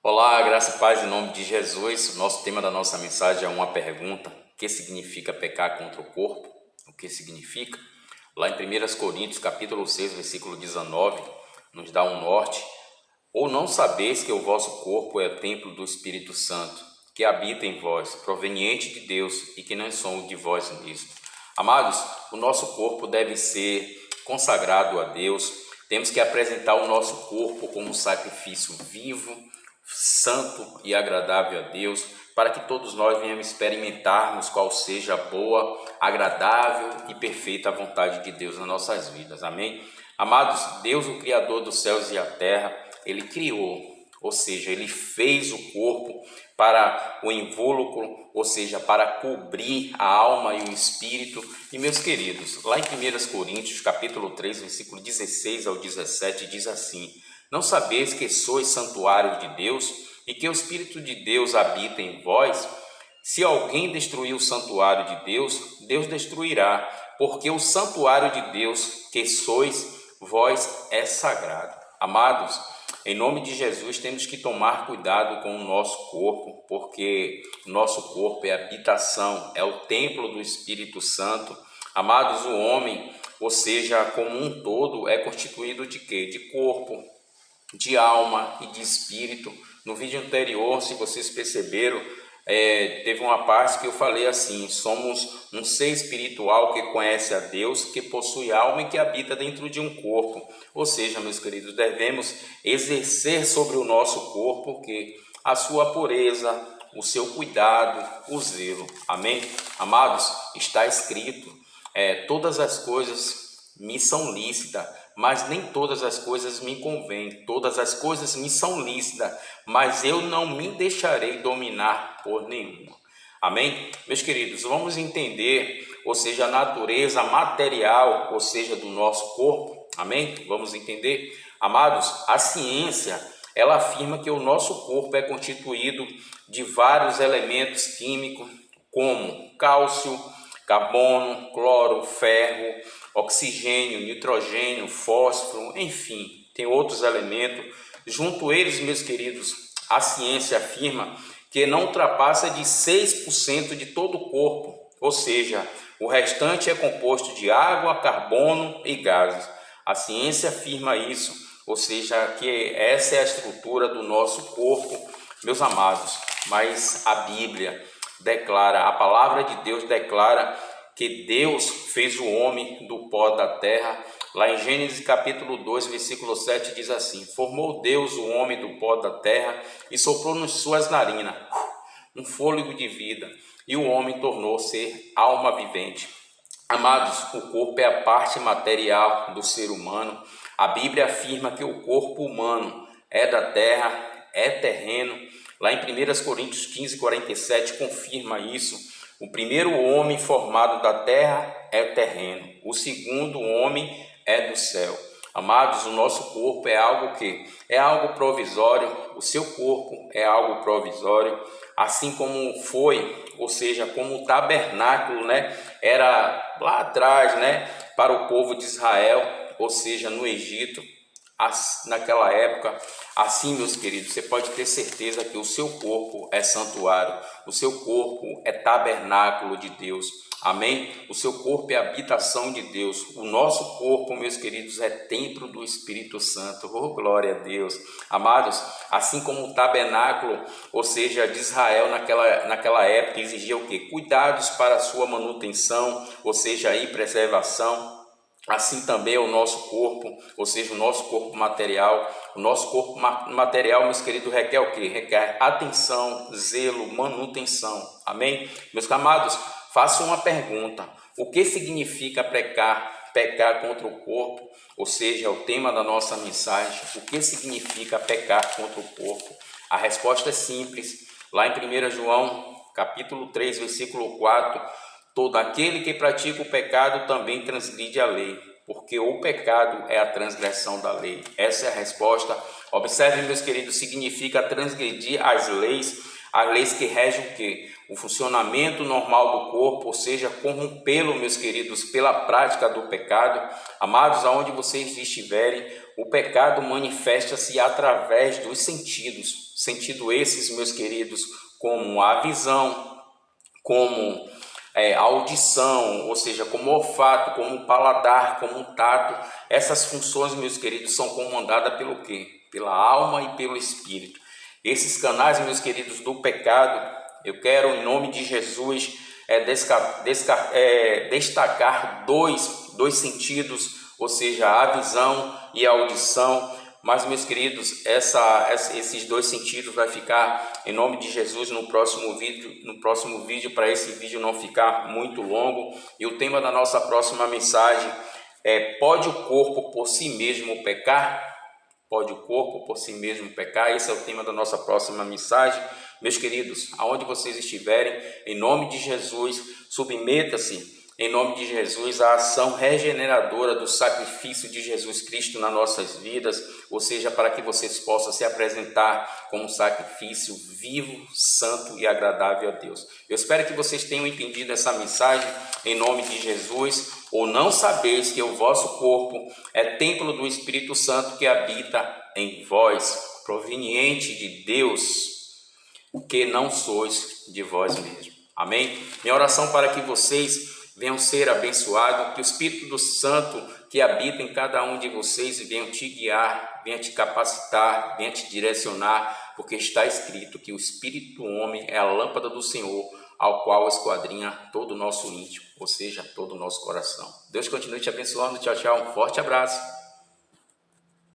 Olá, graça e paz em nome de Jesus. O nosso tema da nossa mensagem é uma pergunta: o que significa pecar contra o corpo? O que significa? Lá em 1 Coríntios, capítulo 6, versículo 19, nos dá um norte. Ou não sabeis que o vosso corpo é o templo do Espírito Santo, que habita em vós, proveniente de Deus, e que não somos de vós mesmos. Amados, o nosso corpo deve ser consagrado a Deus. Temos que apresentar o nosso corpo como um sacrifício vivo, santo e agradável a Deus, para que todos nós venhamos experimentarmos qual seja a boa, agradável e perfeita vontade de Deus nas nossas vidas. Amém? Amados, Deus, o Criador dos céus e a terra, Ele criou, ou seja, Ele fez o corpo para o invólucro, ou seja, para cobrir a alma e o espírito. E meus queridos, lá em 1 Coríntios, capítulo 3, versículo 16 ao 17, diz assim: não sabeis que sois santuário de Deus e que o Espírito de Deus habita em vós? Se alguém destruir o santuário de Deus, Deus destruirá, porque o santuário de Deus que sois vós é sagrado. Amados, em nome de Jesus temos que tomar cuidado com o nosso corpo, porque o nosso corpo é a habitação, é o templo do Espírito Santo. Amados, o homem, ou seja, como um todo, é constituído de quê? De corpo, de alma e de espírito. No vídeo anterior, se vocês perceberam, teve uma parte que eu falei assim: somos um ser espiritual que conhece a Deus, que possui alma e que habita dentro de um corpo. Ou seja, meus queridos, devemos exercer sobre o nosso corpo a sua pureza, o seu cuidado, o zelo. Amém? Amados, está escrito: todas as coisas me são lícitas, mas nem todas as coisas me convêm. Todas as coisas me são lícitas, mas eu não me deixarei dominar por nenhuma. Amém? Meus queridos, vamos entender, ou seja, a natureza material, ou seja, do nosso corpo. Amém? Vamos entender? Amados, a ciência, ela afirma que o nosso corpo é constituído de vários elementos químicos, como cálcio, carbono, cloro, ferro, oxigênio, nitrogênio, fósforo, enfim, tem outros elementos. Junto a eles, meus queridos, a ciência afirma que não ultrapassa de 6% de todo o corpo, ou seja, o restante é composto de água, carbono e gases. A ciência afirma isso, ou seja, que essa é a estrutura do nosso corpo, meus amados. Mas a Bíblia declara, a palavra de Deus declara que Deus fez o homem do pó da terra. Lá em Gênesis capítulo 2, versículo 7 diz assim: formou Deus o homem do pó da terra e soprou nas suas narinas um fôlego de vida, e o homem tornou-se alma vivente. Amados, o corpo é a parte material do ser humano. A Bíblia afirma que o corpo humano é da terra, é terreno. Lá em 1 Coríntios 15, 47 confirma isso. O primeiro homem formado da terra é terreno, o segundo homem é do céu. Amados, o nosso corpo é algo é algo provisório, o seu corpo é algo provisório, assim como foi, ou seja, como o tabernáculo, era lá atrás, para o povo de Israel, ou seja, no Egito. Naquela época, assim, meus queridos, você pode ter certeza que o seu corpo é santuário, o seu corpo é tabernáculo de Deus. Amém? O seu corpo é habitação de Deus. O nosso corpo, meus queridos, é templo do Espírito Santo. Oh, glória a Deus. Amados, assim como o tabernáculo, ou seja, de Israel naquela época, exigia o quê? Cuidados para a sua manutenção, ou seja, aí preservação. Assim também é o nosso corpo, ou seja, o nosso corpo material. O nosso corpo material, meus queridos, requer o quê? Requer atenção, zelo, manutenção. Amém? Meus amados, faço uma pergunta: o que significa pecar contra o corpo? Ou seja, o tema da nossa mensagem: o que significa pecar contra o corpo? A resposta é simples. Lá em 1 João, capítulo 3, versículo 4, todo aquele que pratica o pecado também transgride a lei, porque o pecado é a transgressão da lei. Essa é a resposta. Observem, meus queridos, significa transgredir as leis que regem o quê? o funcionamento normal do corpo, ou seja, corrompê-lo, meus queridos, pela prática do pecado. Amados, aonde vocês estiverem, o pecado manifesta-se através dos sentidos. Sentido esses, meus queridos, como a visão, como a audição, ou seja, como olfato, como paladar, como tato. Essas funções, meus queridos, são comandadas pelo quê? Pela alma e pelo espírito. Esses canais, meus queridos, do pecado, eu quero, em nome de Jesus, destacar dois sentidos, ou seja, a visão e a audição. Mas, meus queridos, esses dois sentidos vai ficar, em nome de Jesus, no próximo vídeo, para esse vídeo não ficar muito longo. E o tema da nossa próxima mensagem é: pode o corpo por si mesmo pecar? Pode o corpo por si mesmo pecar? Esse é o tema da nossa próxima mensagem. Meus queridos, aonde vocês estiverem, em nome de Jesus, submeta-se, em nome de Jesus, à ação regeneradora do sacrifício de Jesus Cristo nas nossas vidas, ou seja, para que vocês possam se apresentar como um sacrifício vivo, santo e agradável a Deus. Eu espero que vocês tenham entendido essa mensagem em nome de Jesus. Ou não sabeis que o vosso corpo é templo do Espírito Santo que habita em vós, proveniente de Deus, que não sois de vós mesmos. Amém? Minha oração para que vocês venham ser abençoados, que o Espírito do Santo que habita em cada um de vocês venha te guiar, venha te capacitar, venha te direcionar, porque está escrito que o Espírito do homem é a lâmpada do Senhor, ao qual esquadrinha todo o nosso íntimo, ou seja, todo o nosso coração. Deus continue te abençoando. Tchau, tchau. Um forte abraço.